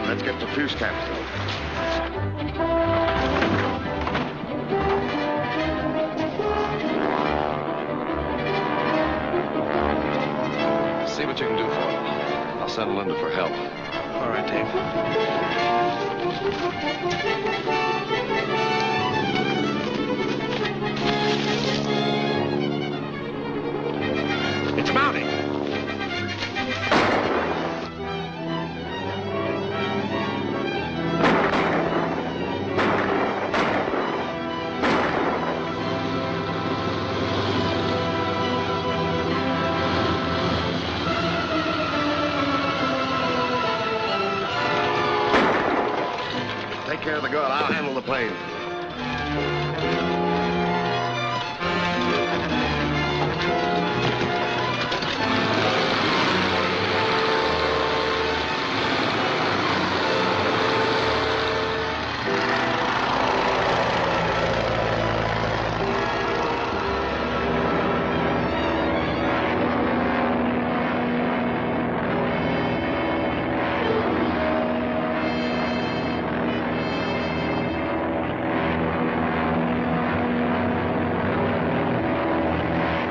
Let's get the fuse caps. See what you can do for me. I'll send Linda for help. All right, Dave. It's mounting. Take care of the girl. I'll handle the plane.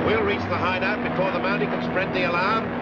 We'll reach the hideout before the Mountie can spread the alarm.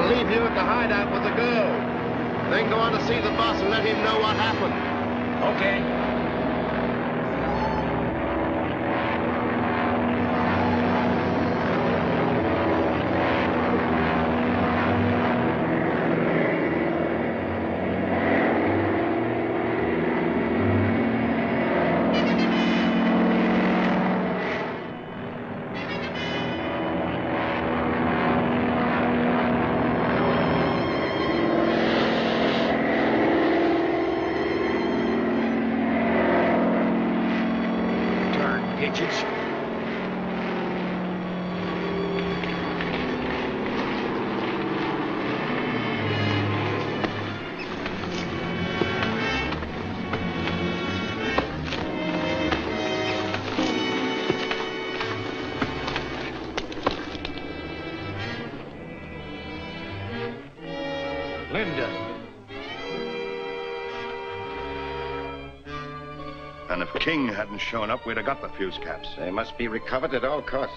Leave you at the hideout with the girl. Then go on to see the boss and let him know what happened. Okay. Pigeons. Linda. And if King hadn't shown up, we'd have got the fuse caps. They must be recovered at all costs.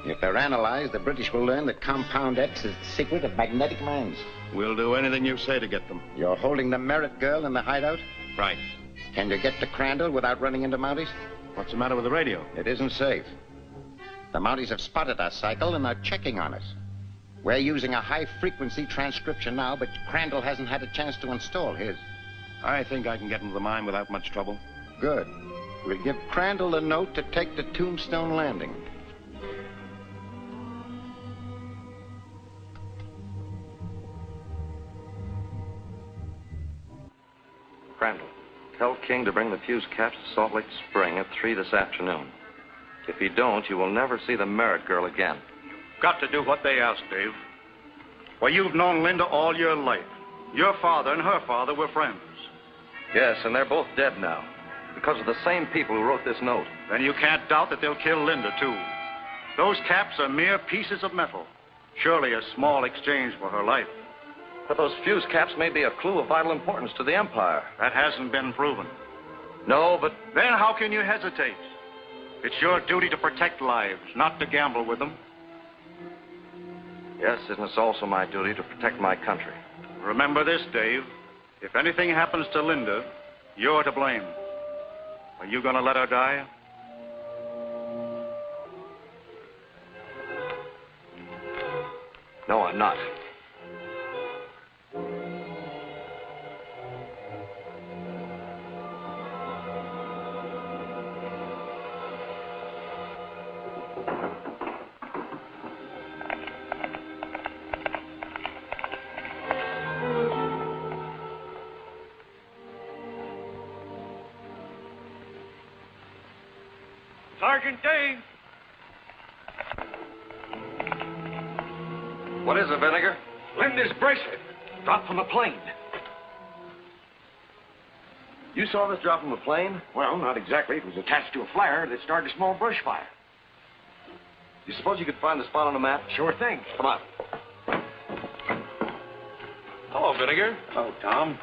If they're analyzed, the British will learn that Compound X is the secret of magnetic mines. We'll do anything you say to get them. You're holding the Merritt girl in the hideout? Right. Can you get to Crandall without running into Mounties? What's the matter with the radio? It isn't safe. The Mounties have spotted our cycle and are checking on us. We're using a high-frequency transcription now, but Crandall hasn't had a chance to install his. I think I can get into the mine without much trouble. Good. We'll give Crandall a note to take to Tombstone Landing. Crandall, tell King to bring the fuse caps to Salt Lake Spring at 3 this afternoon. If you don't, you will never see the Merritt girl again. Got to do what they ask, Dave. Well, you've known Linda all your life. Your father and her father were friends. Yes, and they're both dead now. Because of the same people who wrote this note. Then you can't doubt that they'll kill Linda, too. Those caps are mere pieces of metal. Surely a small exchange for her life. But those fuse caps may be a clue of vital importance to the Empire. That hasn't been proven. No, but... Then how can you hesitate? It's your duty to protect lives, not to gamble with them. Yes, and it's also my duty to protect my country. Remember this, Dave. If anything happens to Linda, you're to blame. Are you going to let her die? No, I'm not. Sergeant Dave. What is it, Vinegar? Linda's bracelet. Dropped from a plane. You saw this drop from a plane? Well, not exactly. It was attached to a flare that started a small brush fire. You suppose you could find the spot on the map? Sure thing. Come on. Hello, Vinegar. Oh, Tom.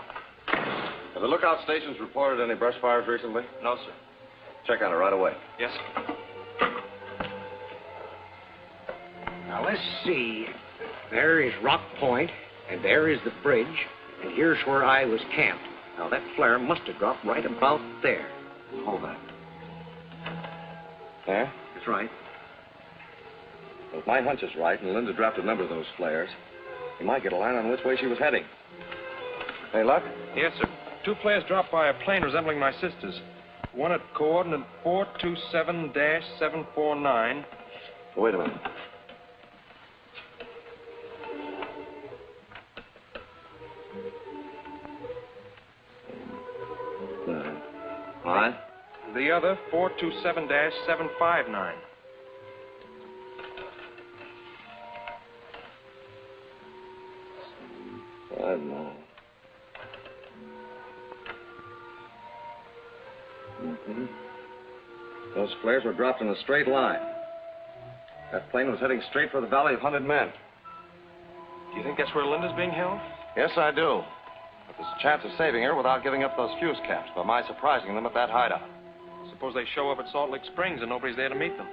Have the lookout stations reported any brush fires recently? No, sir. Check on it right away. Yes, sir. Now, let's see. There is Rock Point, and there is the bridge, and here's where I was camped. Now, that flare must have dropped right about there. Hold that. There? That's right. Well, if my hunch is right, and Linda dropped a number of those flares, you might get a line on which way she was heading. Hey, Luck? Yes, sir. 2 flares dropped by a plane resembling my sister's. One at coordinate 427-749. Wait a minute. All right. The other 427-759. I don't know. Mm-hmm. Those flares were dropped in a straight line. That plane was heading straight for the Valley of Hunted Men. Do you think that's where Linda's being held? Yes, I do. But there's a chance of saving her without giving up those fuse caps by my surprising them at that hideout. Suppose they show up at Salt Lake Springs and nobody's there to meet them.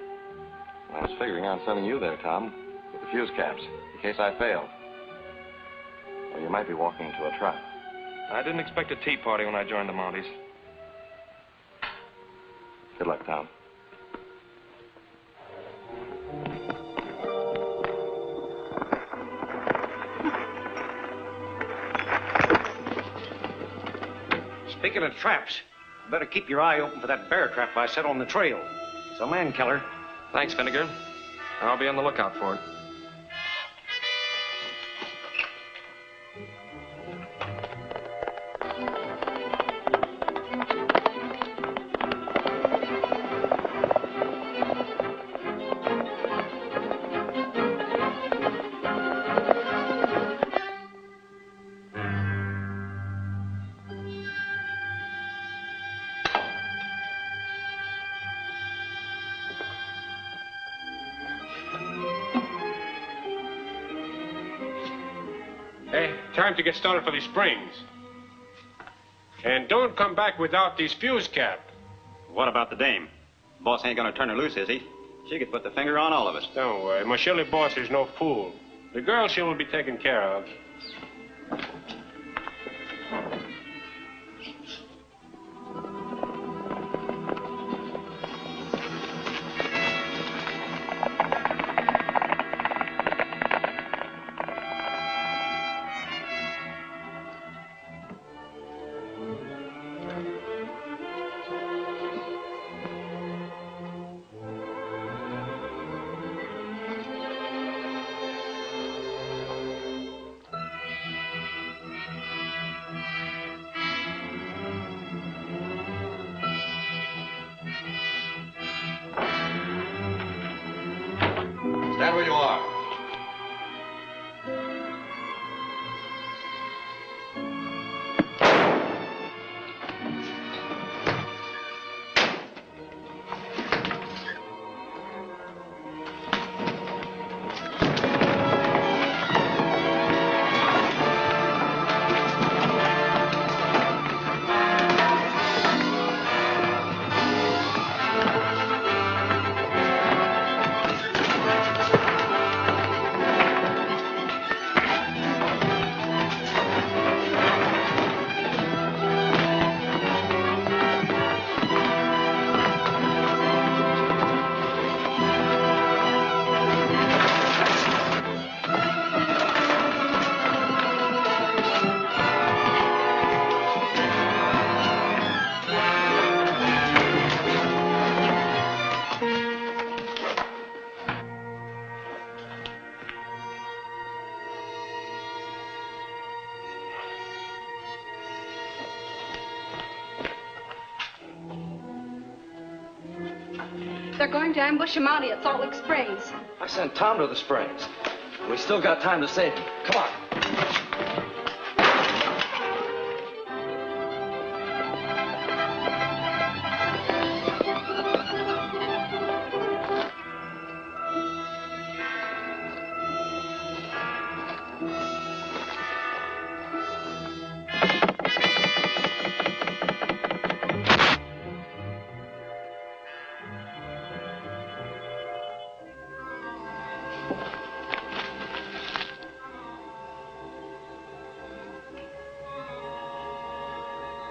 I was figuring on sending you there, Tom, with the fuse caps, in case I failed. Or you might be walking into a trap. I didn't expect a tea party when I joined the Mounties. Good luck, Tom. Speaking of traps, you better keep your eye open for that bear trap I set on the trail. It's a man killer. Thanks, Vinegar. I'll be on the lookout for it. Time to get started for these springs. And don't come back without these fuse cap. What about the dame? Boss ain't gonna turn her loose, is he? She could put the finger on all of us. Don't worry. My Shirley boss is no fool. The girl she will be taken care of. Stand where you are. They're going to ambush a Mountie at Salt Lake Springs. I sent Tom to the Springs. We still got time to save him. Come on.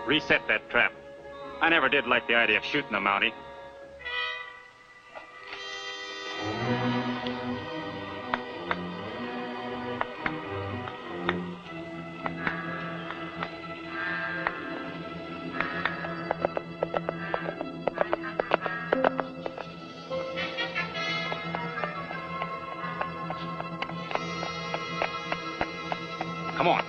Reset that trap. I never did like the idea of shooting a Mountie. Come on.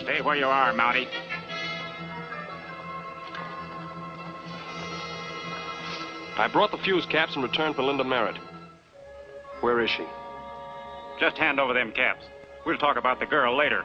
Stay where you are, Mountie. I brought the fuse caps in return for Linda Merritt. Where is she? Just hand over them caps. We'll talk about the girl later.